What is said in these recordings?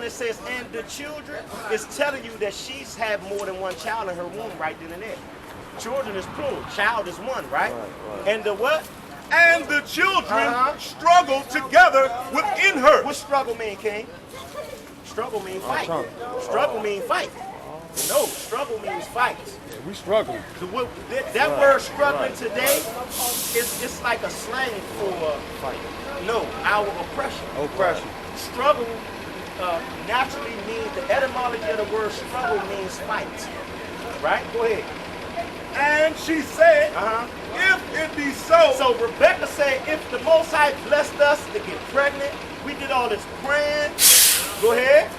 it says, and the children, it's telling you that she's had more than one child in her womb right then and there. Children is plural, child is one, right? And the what? And the children struggle together within her. What struggle mean, King? Struggle means fight. Struggle means fight. No, struggle means fight. Yeah, we struggle. That word struggling today it's like a slang for Fight. no, our oppression. Oppression. Struggle naturally means, the etymology of the word struggle means fight. Right? Go ahead. And she said, if it be so. So Rebecca said, if the Most High blessed us to get pregnant, we did all this praying. Go ahead.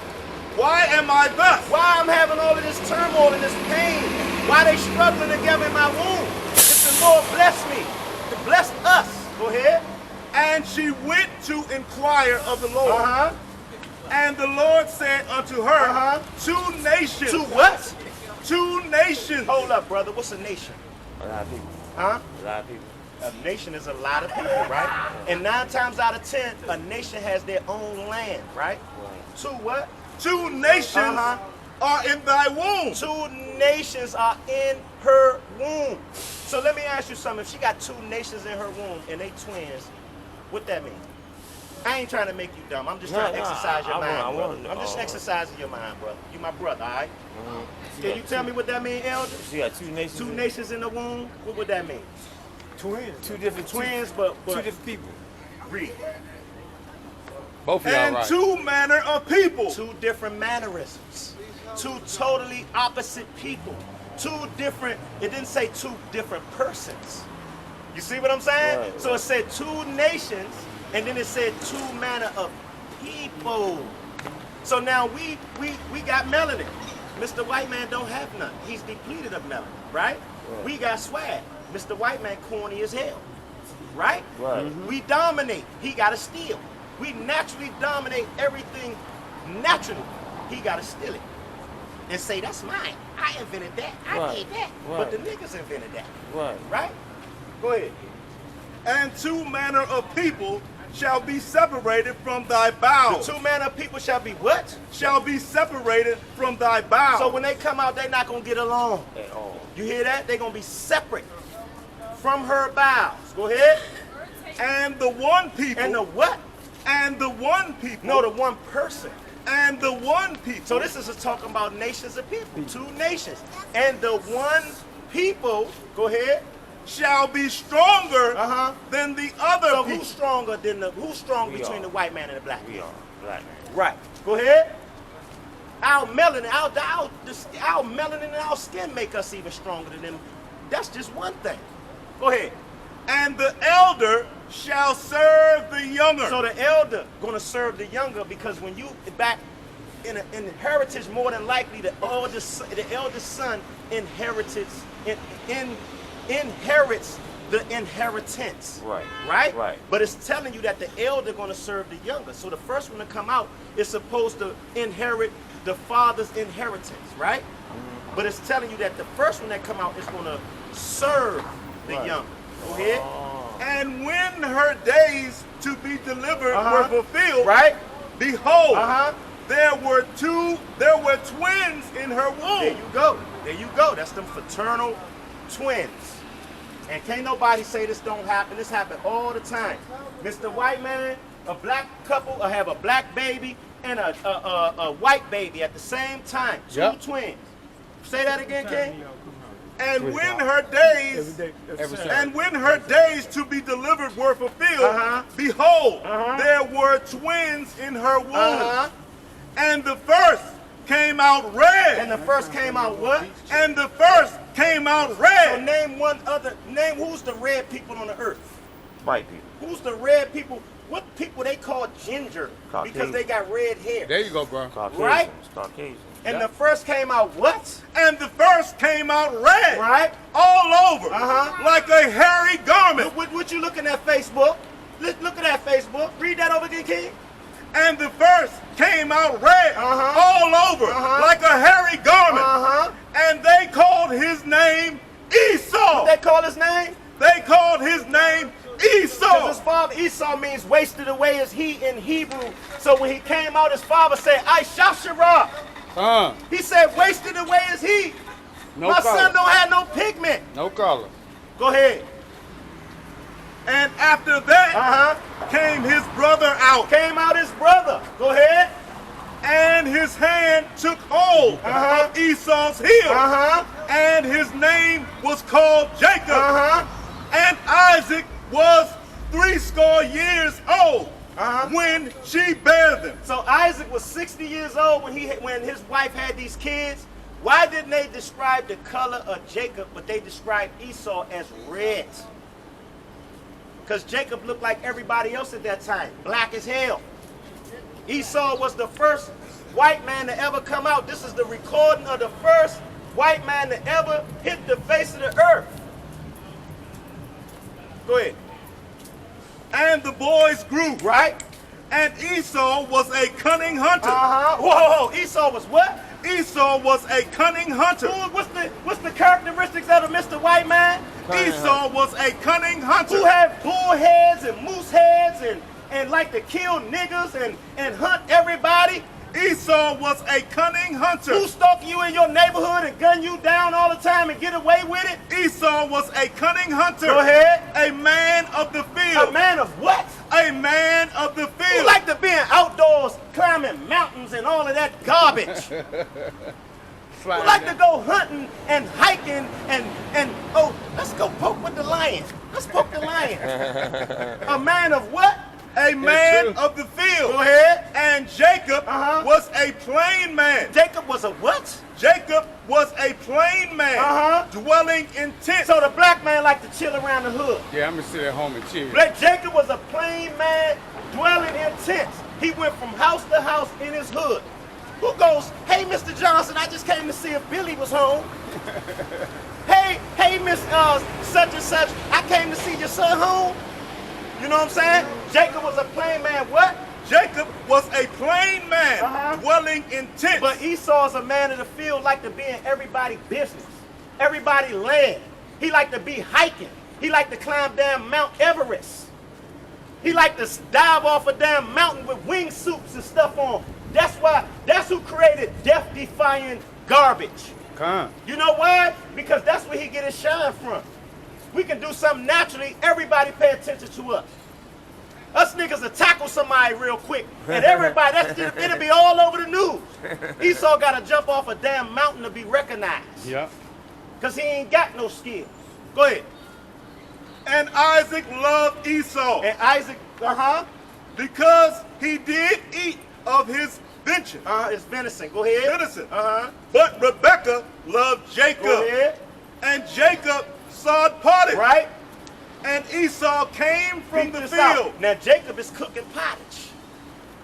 Why am I thus? Why I'm having all of this turmoil and this pain? Why they struggling together in my womb? If the Lord bless me, to bless us. Go ahead. And she went to inquire of the Lord. And the Lord said unto her, 2 nations. 2 what? 2 nations. Hold up, brother. What's a nation? A lot of people. Huh? A lot of people. A nation is a lot of people, right? And 9 times out of 10, a nation has their own land, right? 2 what? 2 nations are in thy womb. 2 nations are in her womb. So let me ask you something. If she got 2 nations in her womb and they twins, what that mean? I ain't trying to make you dumb. I'm just trying to exercise your mind, brother. I'm just exercising your mind, brother. You my brother, all right? Can you tell me what that mean, Elder? She got 2 nations. 2 nations in the womb? What would that mean? Twins. 2 different Twins, but 2 different people. read. Both of y'all And right. 2 manner of people. 2 different mannerisms. 2 totally opposite people. 2 different, it didn't say 2 different persons. You see what I'm saying? Right, so it said 2 nations, and then it said 2 manner of people. So now we got melanin. Mr. White Man don't have none. He's depleted of melanin, right? We got swag. Mr. White Man corny as hell, right? Right. We dominate. He got to steal. We naturally dominate everything naturally. He got to steal it and say, that's mine. I invented that. I made that. But the niggas invented that. Right. Right? Go ahead. And 2 manner of people shall be separated from thy bowels. The 2 manner of people shall be what? Shall be separated from thy bowels. So when they come out, they're not going to get along. At all. You hear that? They're going to be separate from her bowels. Go ahead. And the one people. And the what? And the one people. No, the one person. And the one people. So this is talking about nations of people. 2 nations. And the one people, go ahead, shall be stronger than the other so people. who's stronger than who's strong We between are. the white man and the black man? We are. Black man. Right. Go ahead. Our melanin, our melanin and our skin make us even stronger than them. That's just one thing. Go ahead. And the elder shall serve the younger. So the elder gonna serve the younger, because when you back in heritage, more than likely the eldest son inherits the inheritance. Right. Right? Right. But it's telling you that the elder gonna serve the younger. So the first one to come out is supposed to inherit the father's inheritance, right? But it's telling you that the first one that come out is gonna serve the younger. Go ahead. And when her days to be delivered were fulfilled, Right? behold, there were twins in her womb. There you go. There you go. That's them fraternal twins. And can't nobody say this don't happen. This happen all the time. Mr. White Man, a black couple will have a black baby and a white baby at the same time. 2 twins. Say that again, King. And when her days to be delivered were fulfilled, behold, there were twins in her womb. And the first came out red. And the first came out what? And the first came out So red. name who's the red people on the earth? White people. Who's the red people? What people they call ginger? Caucasian. Because they got red hair. There you go, bro. Caucasians. Right? Caucasians. And the first came out what? And the first came out red. Right? All over. Like a hairy garment. What you looking at Facebook? Look at that Facebook. Read that over again, King. And the first came out red all over like a hairy garment. And they called his name Esau. What they call his name? They called his name Esau. Because his father Esau means wasted away is he in Hebrew. So when he came out, his father said, I Shashara. He said, wasted away is he. No My color. son don't have no pigment. No color. Go ahead. And after that came his brother out. Came out his brother. Go ahead. And his hand took hold of Esau's heel. And his name was called Jacob. And Isaac was 80 years old when she bare them. So Isaac was 60 years old when his wife had these kids. Why didn't they describe the color of Jacob, but they described Esau as red? Because Jacob looked like everybody else at that time, black as hell. Esau was the first white man to ever come out. This is the recording of the first white man to ever hit the face of the earth. Go ahead. And the boys grew. Right? And Esau was a cunning hunter. Whoa, Esau was what? Esau was a cunning hunter. What's the characteristics of a Mr. White Man? Esau was a cunning hunter. Who had bull heads and moose heads and like to kill niggas and hunt everybody. Esau was a cunning hunter. Who stalk you in your neighborhood and gun you down all the time and get away with it? Esau was a cunning hunter. Go ahead. A man of the field. A man of what? A man of the Who field. like to be outdoors climbing mountains and all of that garbage? Who like to go hunting and hiking and oh, let's go poke with the lion. Let's poke the lion. A man of what? A man of the field. Go ahead. And Jacob was a plain man. Jacob was a what? Jacob was a plain man, dwelling in tents. So the black man liked to chill around the hood. Yeah, I'm gonna sit at home and chill. Jacob was a plain man dwelling in tents. He went from house to house in his hood. Who goes, hey, Mr. Johnson, I just came to see if Billy was home. hey, Miss such and such, I came to see your son home. You know what I'm saying? Jacob was a plain man. What? Jacob was a plain man dwelling in tents. But Esau's a man of the field, like to be in everybody's business, everybody's land. He liked to be hiking. He liked to climb down Mount Everest. He liked to dive off a damn mountain with wingsuits and stuff on. That's who created death-defying garbage. You know why? Because that's where he get his shine from. We can do something naturally, everybody pay attention to us. Us niggas will tackle somebody real quick, and everybody, it'll be all over the news. Esau got to jump off a damn mountain to be recognized. Yeah. Because he ain't got no skills. Go ahead. And Isaac loved Esau. And Isaac, because he did eat of his venture. It's venison. Go ahead. Venison. But Rebekah loved Jacob. Go ahead. And Jacob sod pottage. Right. And Esau came from the This field. out. Now Jacob is cooking pottage.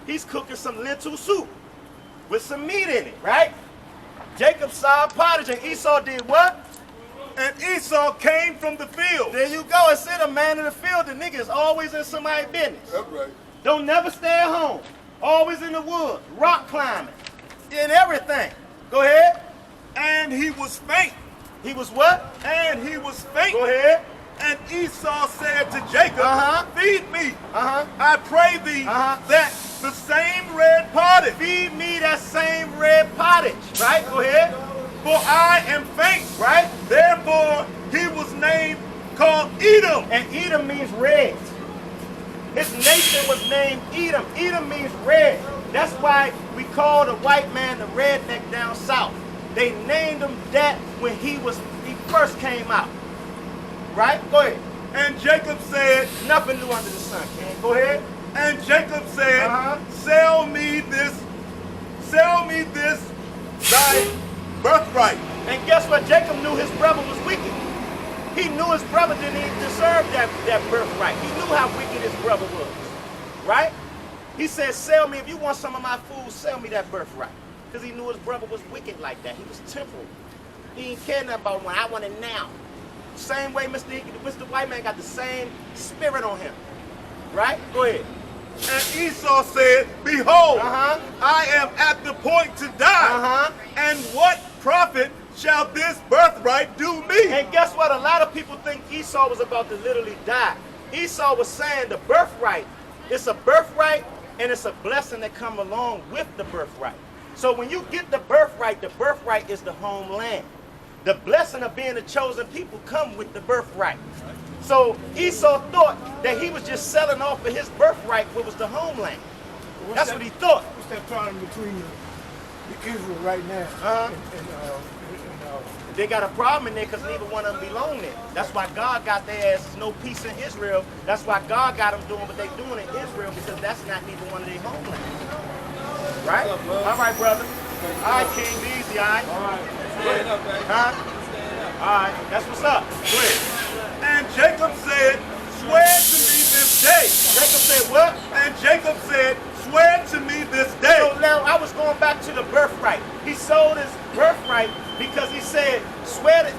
He's cooking some lentil soup with some meat in it, right? Jacob sod pottage and Esau did what? And Esau came from the field. There you go. It said a man in the field. The nigga is always in somebody's business. That's right. Don't never stay at home. Always in the woods, rock climbing, in everything. Go ahead. And he was faint. He was what? And he was faint. Go ahead. And Esau said to Jacob, feed me. I pray thee that the same red pottage. Feed me that same red pottage. Right? Go ahead. For I am faint. Right? Therefore he was named called Edom. And Edom means red. His nation was named Edom. Edom means red. That's why we call the white man the redneck down south. They named him that when he first came out. Right? Go ahead. And Jacob said, nothing new under the sun, King. Go ahead. And Jacob said, sell me this thy birthright. And guess what? Jacob knew his brother was wicked. He knew his brother didn't even deserve that birthright. He knew how wicked his brother was. Right? He said, sell me, if you want some of my food, sell me that birthright. Because he knew his brother was wicked like that. He was temporal. He didn't care nothing about when I want it now. Same way Mr. White Man got the same spirit on him. Right? Go ahead. And Esau said, behold, I am at the point to die. And what profit shall this birthright do me? And guess what? A lot of people think Esau was about to literally die. Esau was saying the birthright, it's a birthright and it's a blessing that come along with the birthright. So when you get the birthright is the homeland. The blessing of being a chosen people come with the birthright. So Esau thought that he was just selling off of his birthright, what was the homeland. That's what he thought. What's that problem between the Israel right now and They got a problem in there because neither one of them belong there. That's why God got their asses no peace in Israel. That's why God got them doing what they doing in Israel, because that's not neither one of their homelands. Right? All right, brother. All right, King, easy, all right? All right. Stand up, man. Huh? All right, that's what's up. Go ahead. And Jacob said, swear to me this day. Jacob said what? And Jacob said, swear to me this day. So now I was going back to the birthright. He sold his birthright because he said,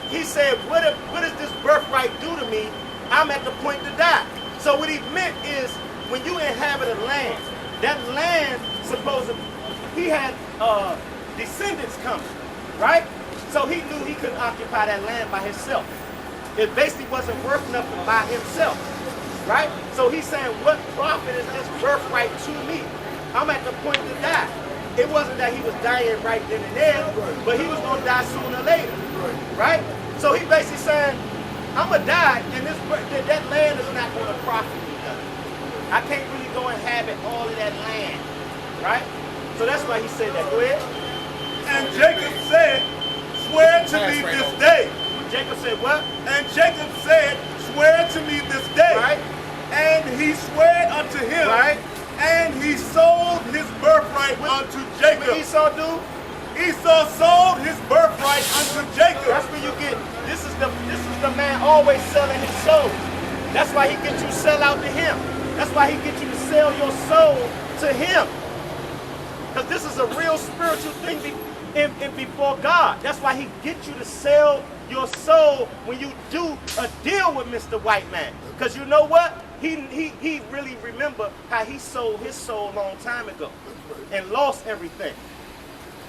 he said, what does this birthright do to me? I'm at the point to die. So what he meant is, when you inhabit a land, that land he had descendants coming, right? So he knew he couldn't occupy that land by himself. It basically wasn't worth nothing by himself, right? So he's saying, what profit is this birthright to me? I'm at the point to die. It wasn't that he was dying right then and there, but he was going to die sooner or later, right? So he basically saying, I'm going to die, and that land is not going to profit me. I can't really go inhabit all of that land, right? So that's why he said that. Go ahead. And Jacob said, swear to me this day. Jacob said what? And Jacob said, swear to me this day. Right. And he swore unto him. Right. And he sold his birthright unto Jacob. What Esau do? Esau sold his birthright unto Jacob. That's where you get, this is the man always selling his soul. That's why he gets you to sell out to him. That's why he gets you to sell your soul to him. Because this is a real spiritual thing before God. That's why he gets you to sell your soul when you do a deal with Mr. White Man. Because you know what? He really remember how he sold his soul a long time ago and lost everything.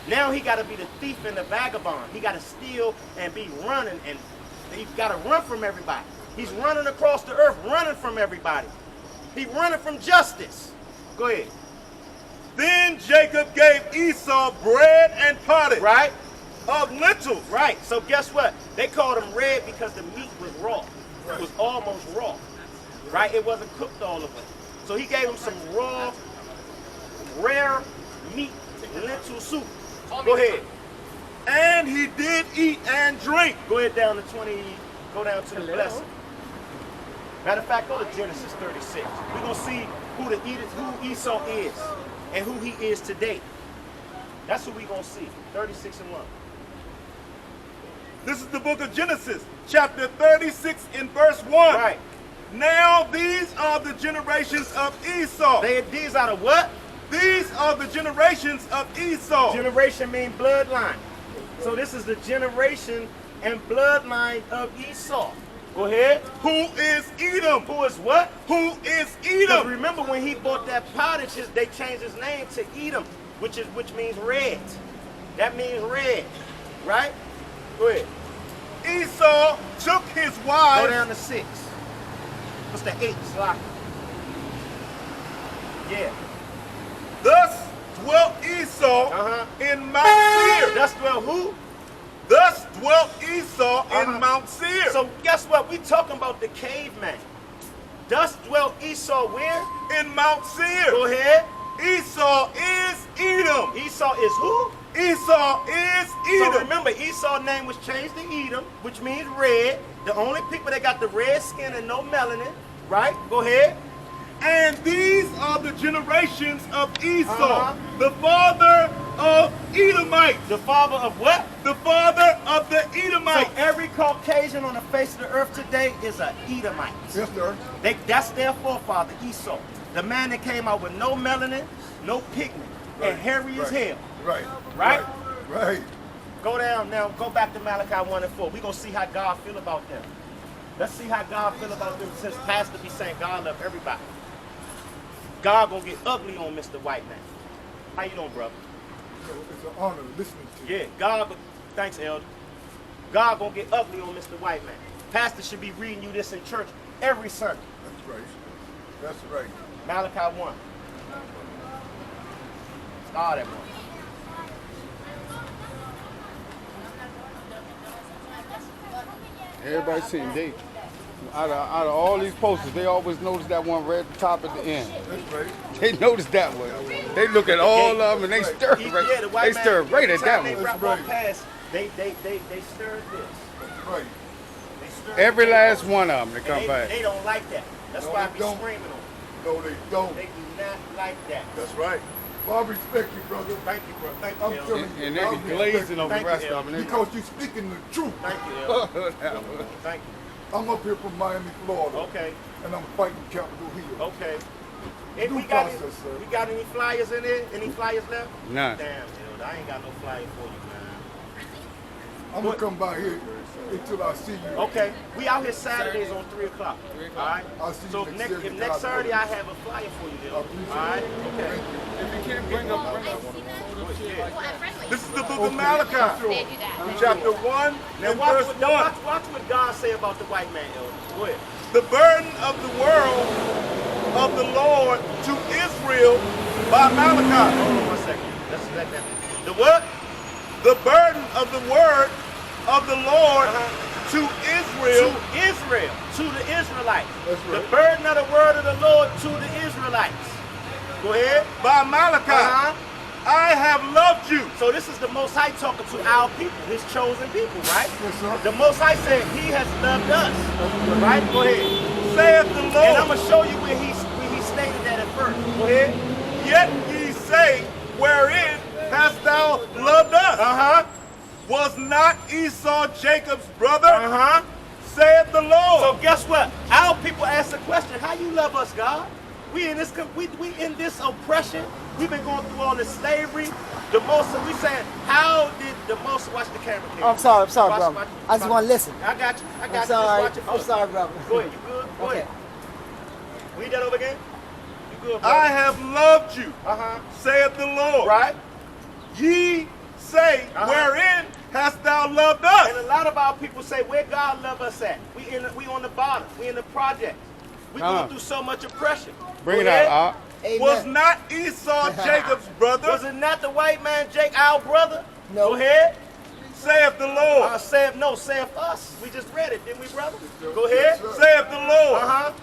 Now he got to be the thief and the vagabond. He got to steal and be running, and he's got to run from everybody. He's running across the earth, running from everybody. He's running from justice. Go ahead. Then Jacob gave Esau bread and pottage, Right? of lentils. Right. So guess what? They called him red because the meat was raw. It was almost raw. Right? It wasn't cooked all the way. So he gave him some raw, rare meat, lentil soup. Go ahead. And he did eat and drink. Go ahead down to 20, go down to the blessing. Matter of fact, go to Genesis 36. We're going to see who Esau is and who he is today. That's who we're going to see. 36 and 1. This is the book of Genesis, chapter 36 in verse 1. Right. Now these are the generations of Esau. These are the what? These are the generations of Esau. Generation means bloodline. So this is the generation and bloodline of Esau. Go ahead. Who is Edom? Who is what? Who is Because Edom? remember when he bought that pottage, they changed his name to Edom, which means red. That means red, right? Go ahead. Esau took his Go wives. down to 6. What's the 8? Slock. Yeah. Thus dwelt Esau in Mount Seir. Thus dwell who? Thus dwelt Esau in Mount Seir. So guess what? We talking about the caveman. Thus dwelt Esau where? In Mount Seir. Go ahead. Esau is Edom. Esau is who? Esau is So Edom. remember, Esau's name was changed to Edom, which means red. The only people that got the red skin and no melanin, right? Go ahead. And these are the generations of Esau, the father of Edomites. The father of what? The father of the So Edomites. every Caucasian on the face of the earth today is an Edomite. Yes, sir. That's their forefather, Esau. The man that came out with no melanin, no pigment, and hairy as hell. Right. Right? Right. Go down now, go back to Malachi 1 and 4. We're going to see how God feel about them. Let's see how God feel about them, since Pastor be saying God love everybody. God going to get ugly on Mr. White Man. How you doing, brother? It's an honor listening to you. Yeah, God, thanks, Elder. God going to get ugly on Mr. White Man. Pastor should be reading you this in church every Sunday. That's right. That's right. Malachi 1. Start at 1. Everybody seen they out of all these posters, they always notice that one right at the top at the end. That's right. They notice that one. They look at all of them and they stir right. Yeah, the white They man, stir right at that every time one. they walk past, they stir this. That's right. They stir Every this. last one of them that And come back. They don't like that. That's No, why I they be don't. screaming on them. No, they don't. They do not like that. That's right. Well, I respect you, brother. Thank you, bro. Thank I'm you, El. telling you. And they be glazing over the Thank you, rest El. of them. Because you speaking the truth. Thank you, El. They- Thank you. I'm up here from Miami, Florida. Okay. And I'm fighting Capitol Hill. Okay. If Due we got process, sir. we got any flyers in there? Any flyers left? None. Damn, El, I ain't got no flyer for you, man. I'm going to come by here until I see you. Okay. We out here Saturdays on 3 o'clock. 3 All o'clock. right. I'll see So you if next next, Saturday, if next God Saturday willing. I have a flyer for you, I El. appreciate All right. it. Okay. Thank you. If you can't bring up This is the book of Malachi, chapter 1 Now and watch verse what, 1. watch what God say about the white man, El. Go ahead. The burden of the world of the Lord to Israel by Malachi. Hold on 1 second. Let's let that. The what? The burden of the word of the Lord to To Israel Israel, to the Israelites. That's right. The burden of the word of the Lord to the Israelites. Go ahead. by Malachi. I have loved you. So this is the Most High talking to our people, His chosen people, right? Yes, sir. The Most High said He has loved us, right? Go ahead. Saith the And I'm Lord. gonna show you where he stated that at first. Go ahead. Yet ye say, wherein hast thou loved us? Was not Esau Jacob's brother? Saith the Lord. So guess what? Our people ask the question: how you love us, God? We in this we in this oppression. We've been going through all this slavery. The most we saying, how did the most watch the camera? Kid. Oh, I'm sorry, Watch- brother. watch- I just want to listen. I got you. I got I'm you. sorry. Just watch it I'm first. sorry, brother. Go ahead. You good? Go Okay. ahead. Read that over again. You good, I brother? have loved you, saith the Lord. Right. Ye say, wherein hast thou loved us? And a lot of our people say, where God love us at? We on the bottom. We in the project. We going through so much oppression. Bring it Go ahead. out. Amen. Was not Esau Jacob's brother? Was it not the white man, Jake, our brother? No. Go ahead. Saith the Lord. Saith us. We just read it, didn't we, brother? Go ahead. Saith the Lord.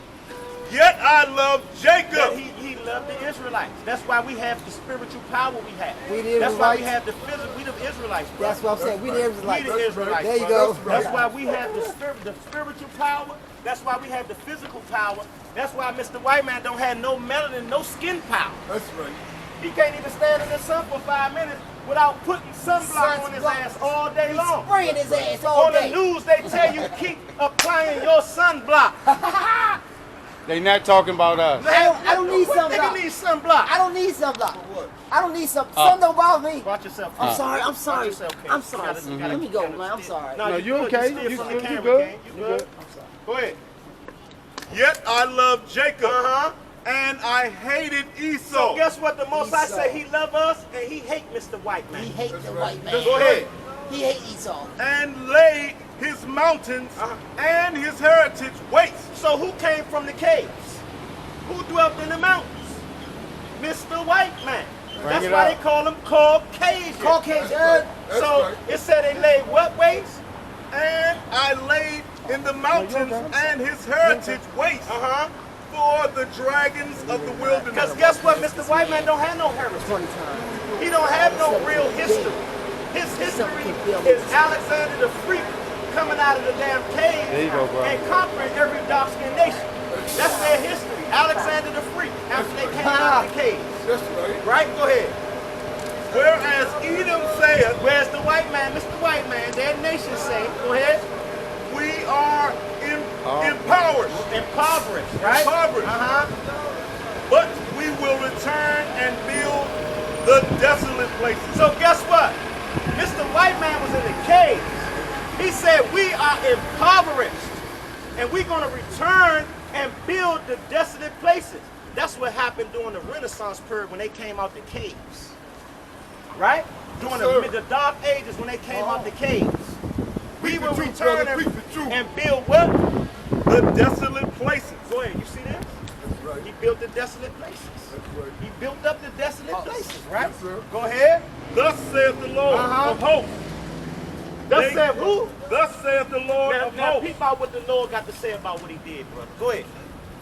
Yet I love But Jacob. he loved the Israelites. That's why we have the spiritual power we have. We the That's why we Israelites. have the physical. We the Israelites, bro. That's what I'm saying. We the We Israelites. the Israelites. There you bro. go. That's why we have the spiritual power. That's why we have the physical power. That's why Mr. White Man don't have no melanin, no skin power. That's right. He can't even stand in the sun for 5 minutes without putting sunblock on his Sunblock. ass all day long. Spraying his ass all On the day. news, they tell you keep applying your sunblock. They not talking about us. I don't need What nigga sunblock. need sunblock? I don't need sunblock. I don't need some. Sun don't bother me. Watch yourself. I'm sorry. I'm sorry. yourself, King. I'm You sorry. gotta- you gotta- Let me you go, gotta man. I'm steal. sorry. No, you good. okay. steal You from good. the You camera, good. King. You You good. good. Go ahead. Yet I love Jacob. And I hated So Esau. guess what? The Most High Esau. say He love us and He hate Mr. White Man. He hate the white man. Go ahead. He hate Esau. And laid his mountains and his heritage waste. So who came from the caves? Who dwelt in the mountains? Mr. White Man. That's it why out. they call him Caucasian. Caucasian. That's So right. it said they laid what waste? And I laid in the mountains and his heritage waste for the dragons of the wilderness. Because guess what? Mr. White Man don't have no heritage. 20 times. He don't have no real history. His history is Alexander the Freak coming out of the damn cave There you go, bro. and conquering every dark-skinned nation. That's their history. Alexander the Freak after they came out of the cave. That's right. Right? Go ahead. Whereas Edom saith, Where's the white man, Mr. White Man, their nation say, go ahead, we are impoverished. impoverished, right? Impoverished. But we will return and build the desolate places. So guess what? Mr. White Man was in the caves. He said, we are impoverished. And we're going to return and build the desolate places. That's what happened during the Renaissance period when they came out the caves. Right? During the dark ages when they came out the caves. We will return and build what? The desolate places. Go ahead. You see this? That's right. He built the desolate places. That's right. He built up the desolate places, right? Yes, sir. Go ahead. Thus saith the Lord of hosts. Thus said who? Thus saith the Lord of Now hosts. peep out what the Lord got to say about what he did, brother. Go ahead.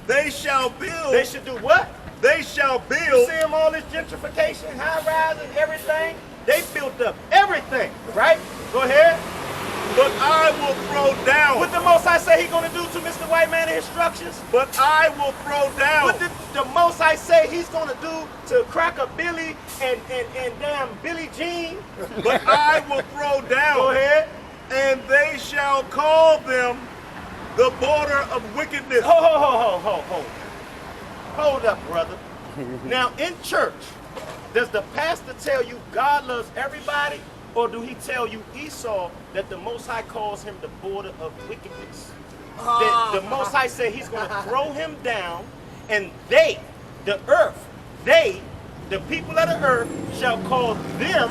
They shall build. They should do what? They shall You build. see them, all this gentrification, high rise and everything? They built up everything, right? Go ahead. But I will throw down. What the Most High say he gonna do to Mr. White Man in instructions? But I will throw down. What did the Most High say he's gonna do to Cracker Billy and damn Billy Jean? But I will throw down. Go ahead. And they shall call them the border of wickedness. Hold up, brother. Now in church, does the pastor tell you God loves everybody? Or do he tell you, Esau, that the Most High calls him the border of wickedness? That the Most High said he's going to throw him down, and they, the earth, they, the people of the earth, shall call them,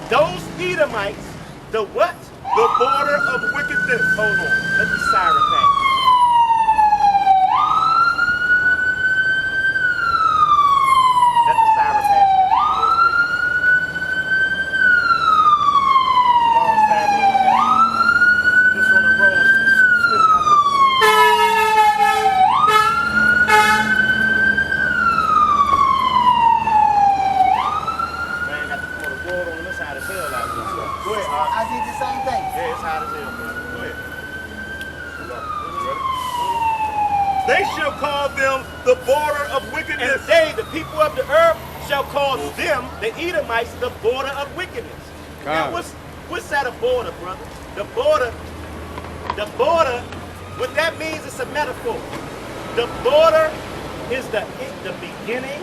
those Edomites, the what? The border of wickedness. Hold on, let the siren back. Let the siren pass. I did the same thing. Yeah, it's hot as hell, brother. Go ahead. They shall call them the border of And wickedness. they, the people of the earth, shall call them, the Edomites, the border of wickedness. Now, what's that a border, brother? The border, what that means is a metaphor. The border is the beginning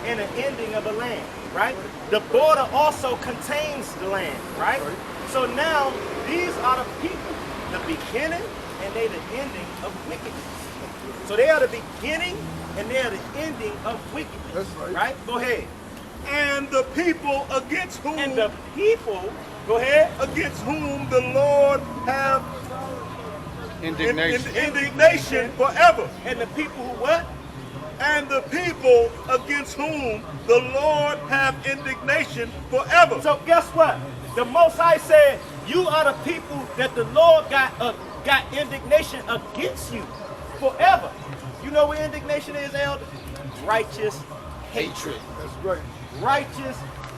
and the ending of a land, right? The border also contains the land, right? So now, these are the people, the beginning and they the ending of wickedness. So they are the beginning and they are the ending of wickedness. That's right. Right? Go ahead. And the people against whom And the people, go ahead. against whom the Lord have indignation forever. And the people who what? And the people against whom the Lord have indignation forever. So guess what? The Most High said, you are the people that the Lord got indignation against you forever. You know what indignation is, Elder? Righteous hatred. That's right. Righteous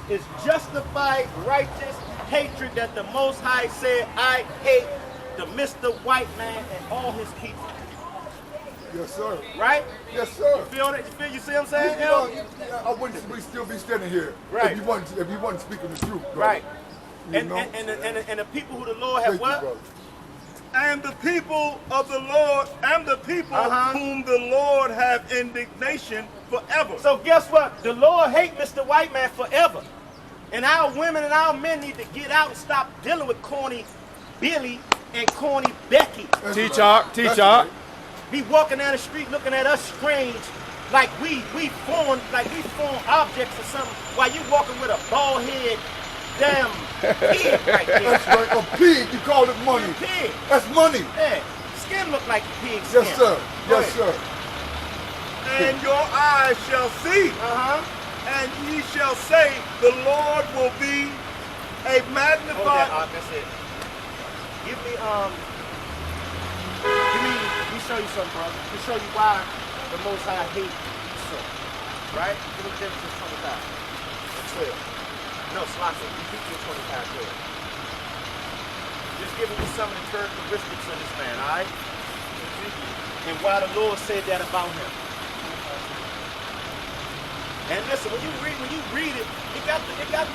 is justified, righteous hatred that the Most High said, I hate the Mr. White Man and all his people. Yes, sir. Right? Yes, sir. You feel it? You see what I'm saying, You know, Elder? I wouldn't still be standing here Right. if you wasn't speaking the truth, brother. Right. You And, know? and the people who the Lord have Thank you, what? brother. And the people of the Lord, and the people whom the Lord have indignation forever. So guess what? The Lord hate Mr. White Man forever. And our women and our men need to get out and stop dealing with corny Billy and corny Becky. That's right. Be walking down the street looking at us strange, like we foreign objects or something, while you walking with a bald head, damn pig right there. That's right. A pig, you call it money. Pig. That's money. Yeah. Skin look like pig skin. Yes, sir. Go Yes, ahead. sir. And your eyes shall see, and ye shall say, the Lord will be a Hold magnified. that, that's it. Let me show you something, brother. Let me show you why the Most High hate Esau. Right? Give me Genesis 25 and 12. No, Slocky, Ezekiel 25, 12. Just giving you some of the characteristics of this man, all right? And why the Lord said that about him. And listen, when you read it, it got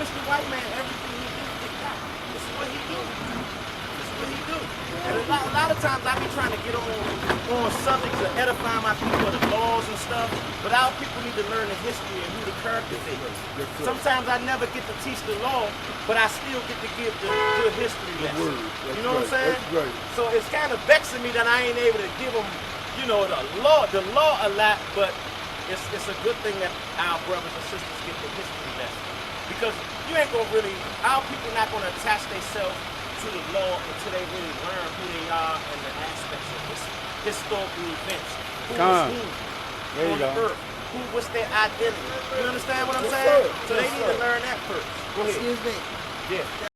Mr. White Man everything he do. It got. This is what he do. This is what he do. And a lot of times I be trying to get on subjects of edifying my people of the laws and stuff, but our people need to learn the history and who the characters is. Sometimes I never get to teach the law, but I still get to give the good history lesson. You know what I'm saying? That's right. So it's kind of vexing me that I ain't able to give them, you know, the law a lot, but it's a good thing that our brothers and sisters get the history lesson. Because you ain't gonna really, our people not gonna attach themselves to the law until they really learn who they are and the aspects of historical events. Who Come. is who There you on the go. earth? What's their identity? You understand what I'm saying? So they need to learn that first. Go ahead. Excuse me. Yeah.